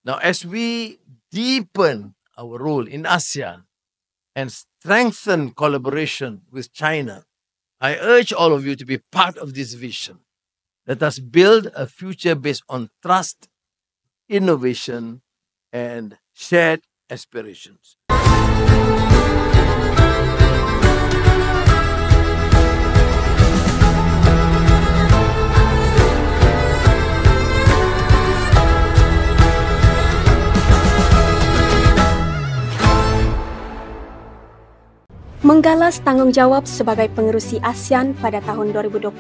Now, as we deepen our role in ASEAN and strengthen collaboration with China, I urge all of you to be part of this vision. Let us build a future based on trust, innovation, and shared aspirations. Menggalas tanggungjawab sebagai pengerusi ASEAN pada tahun 2025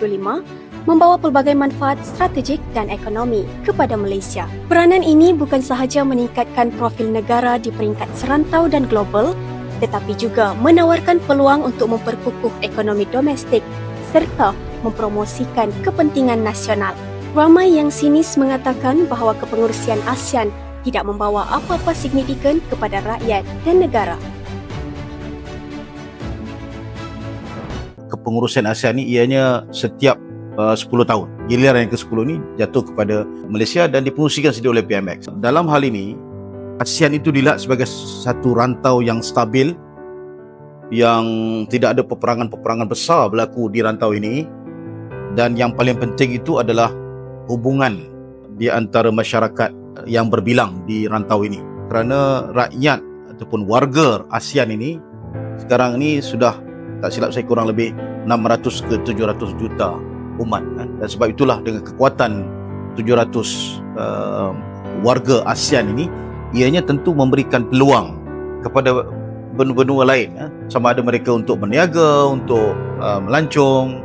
membawa pelbagai manfaat strategik dan ekonomi kepada Malaysia. Peranan ini bukan sahaja meningkatkan profil negara di peringkat serantau dan global, tetapi juga menawarkan peluang untuk memperkukuh ekonomi domestik serta mempromosikan kepentingan nasional. Ramai yang sinis mengatakan bahawa kepengurusian ASEAN tidak membawa apa-apa signifikan kepada rakyat dan negara. Kepengurusan ASEAN ni ianya setiap 10 tahun. Giliran yang ke-10 ni jatuh kepada Malaysia dan dipengurusikan sendiri oleh PMX. Dalam hal ini, ASEAN itu dilihat sebagai satu rantau yang stabil, yang tidak ada peperangan-peperangan besar berlaku di rantau ini, dan yang paling penting itu adalah hubungan di antara masyarakat yang berbilang di rantau ini. Kerana rakyat ataupun warga ASEAN ini sekarang ini sudah, tak silap saya, kurang lebih 600 ke 700 juta umat. Dan sebab itulah dengan kekuatan 700 warga ASEAN ini, ianya tentu memberikan peluang kepada benua-benua lain, sama ada mereka untuk berniaga, untuk melancong,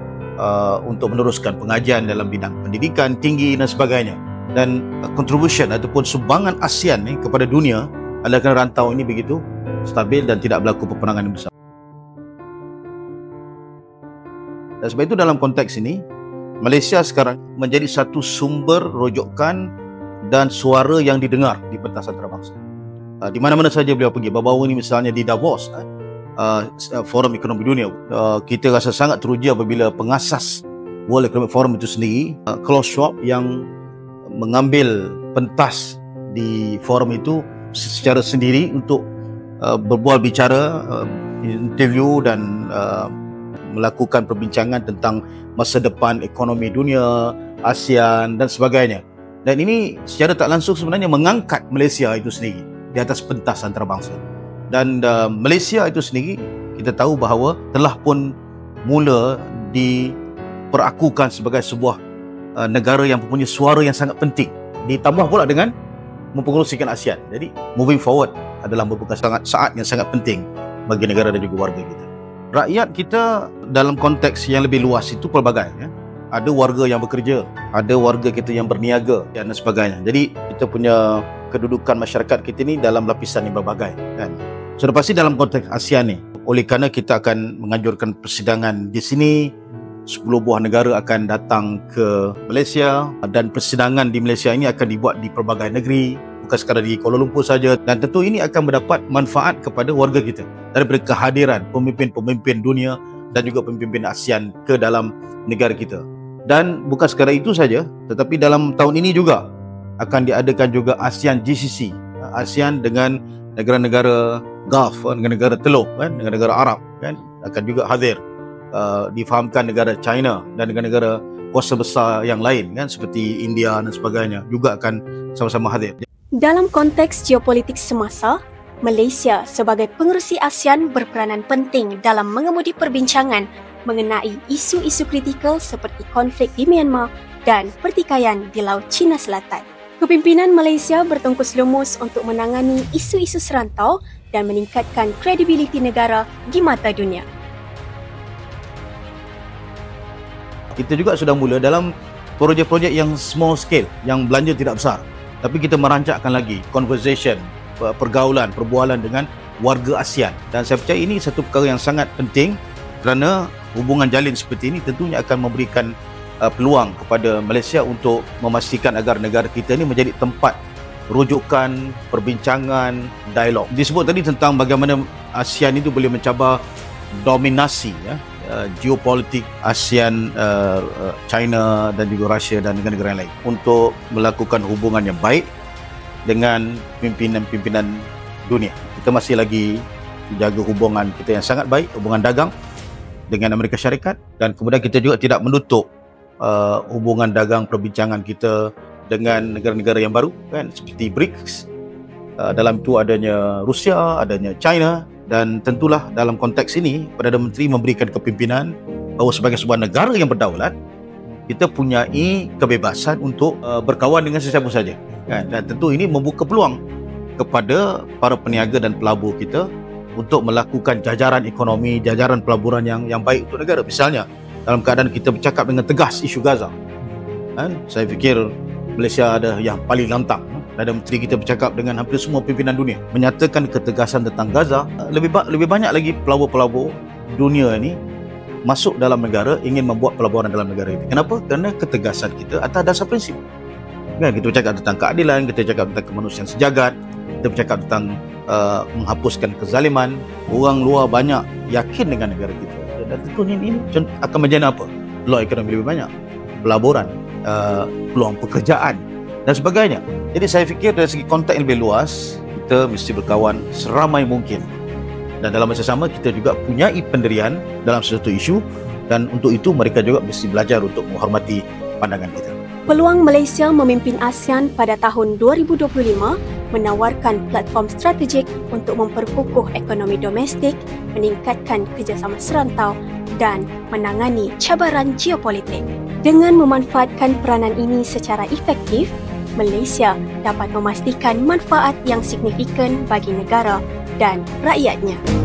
untuk meneruskan pengajian dalam bidang pendidikan tinggi dan sebagainya. Dan contribution ataupun sumbangan ASEAN ni kepada dunia adalah kerana rantau ini begitu stabil dan tidak berlaku peperangan yang besar. Dan sebab itu dalam konteks ini, Malaysia sekarang menjadi satu sumber rujukan dan suara yang didengar di pentas antarabangsa. Di mana-mana saja beliau pergi. Baru-baru ini misalnya di Davos, Forum Ekonomi Dunia, kita rasa sangat teruja apabila pengasas World Economic Forum itu sendiri, Klaus Schwab, yang mengambil pentas di forum itu secara sendiri untuk berbual bicara, interview dan melakukan perbincangan tentang masa depan ekonomi dunia, ASEAN dan sebagainya. Dan ini secara tak langsung sebenarnya mengangkat Malaysia itu sendiri di atas pentas antarabangsa. Dan Malaysia itu sendiri kita tahu bahawa telah pun mula diperakukan sebagai sebuah negara yang mempunyai suara yang sangat penting. Ditambah pula dengan mempengerusikan ASEAN. Jadi moving forward adalah merupakan saat yang sangat penting bagi negara dan juga warga kita. Rakyat kita dalam konteks yang lebih luas itu pelbagai, ya. Ada warga yang bekerja, ada warga kita yang berniaga dan sebagainya. Jadi kita punya kedudukan masyarakat kita ni dalam lapisan yang berbagai, kan. Sudah pasti dalam konteks ASEAN ni, oleh kerana kita akan menganjurkan persidangan di sini, 10 buah negara akan datang ke Malaysia, dan persidangan di Malaysia ini akan dibuat di pelbagai negeri, bukan sekadar di Kuala Lumpur saja. Dan tentu ini akan mendapat manfaat kepada warga kita daripada kehadiran pemimpin-pemimpin dunia dan juga pemimpin ASEAN ke dalam negara kita. Dan bukan sekadar itu saja, tetapi dalam tahun ini juga akan diadakan juga ASEAN GCC, ASEAN dengan negara-negara Gulf, negara-negara Teluk, kan, negara-negara Arab, kan, akan juga hadir. Difahamkan negara China dan negara-negara kuasa besar yang lain, kan, seperti India dan sebagainya juga akan sama-sama hadir. Dalam konteks geopolitik semasa, Malaysia sebagai pengerusi ASEAN berperanan penting dalam mengemudi perbincangan mengenai isu-isu kritikal seperti konflik di Myanmar dan pertikaian di Laut Cina Selatan. Kepimpinan Malaysia bertungkus lumus untuk menangani isu-isu serantau dan meningkatkan kredibiliti negara di mata dunia. Kita juga sudah mula dalam projek-projek yang small scale, yang belanja tidak besar. Tapi kita merancangkan lagi conversation, pergaulan, perbualan dengan warga ASEAN. Dan saya percaya ini satu perkara yang sangat penting kerana hubungan jalin seperti ini tentunya akan memberikan peluang kepada Malaysia untuk memastikan agar negara kita ini menjadi tempat rujukan, perbincangan, dialog. Disebut tadi tentang bagaimana ASEAN itu boleh mencabar dominasi, ya, geopolitik ASEAN, China dan juga Rusia dan negara-negara lain untuk melakukan hubungan yang baik dengan pimpinan-pimpinan dunia. Kita masih lagi menjaga hubungan kita yang sangat baik, hubungan dagang dengan Amerika Syarikat, dan kemudian kita juga tidak menutup hubungan dagang perbincangan kita dengan negara-negara yang baru kan, seperti BRICS. Dalam itu adanya Rusia, adanya China, dan tentulah dalam konteks ini Perdana Menteri memberikan kepimpinan bahawa sebagai sebuah negara yang berdaulat, kita punyai kebebasan untuk berkawan dengan sesiapa saja kan? Dan tentu ini membuka peluang kepada para peniaga dan pelabur kita untuk melakukan jajaran ekonomi, jajaran pelaburan yang baik untuk negara. Misalnya dalam keadaan kita bercakap dengan tegas isu Gaza kan? Saya fikir Malaysia ada yang paling lantang. Perdana Menteri kita bercakap dengan hampir semua pimpinan dunia, menyatakan ketegasan tentang Gaza. Lebih banyak lagi pelabur-pelabur dunia ini masuk dalam negara, ingin membuat pelaburan dalam negara ini. Kenapa? Kerana ketegasan kita atas dasar prinsip. Kan, kita bercakap tentang keadilan, kita bercakap tentang kemanusiaan sejagat, kita bercakap tentang menghapuskan kezaliman. Orang luar banyak yakin dengan negara kita. Dan tentu ini akan menjadi apa? Peluang ekonomi lebih banyak, pelaburan, peluang pekerjaan dan sebagainya. Jadi saya fikir dari segi konteks yang lebih luas, kita mesti berkawan seramai mungkin. Dan dalam masa sama kita juga punyai pendirian dalam sesuatu isu, dan untuk itu mereka juga mesti belajar untuk menghormati pandangan kita. Peluang Malaysia memimpin ASEAN pada tahun 2025 menawarkan platform strategik untuk memperkukuh ekonomi domestik, meningkatkan kerjasama serantau dan menangani cabaran geopolitik. Dengan memanfaatkan peranan ini secara efektif, Malaysia dapat memastikan manfaat yang signifikan bagi negara dan rakyatnya.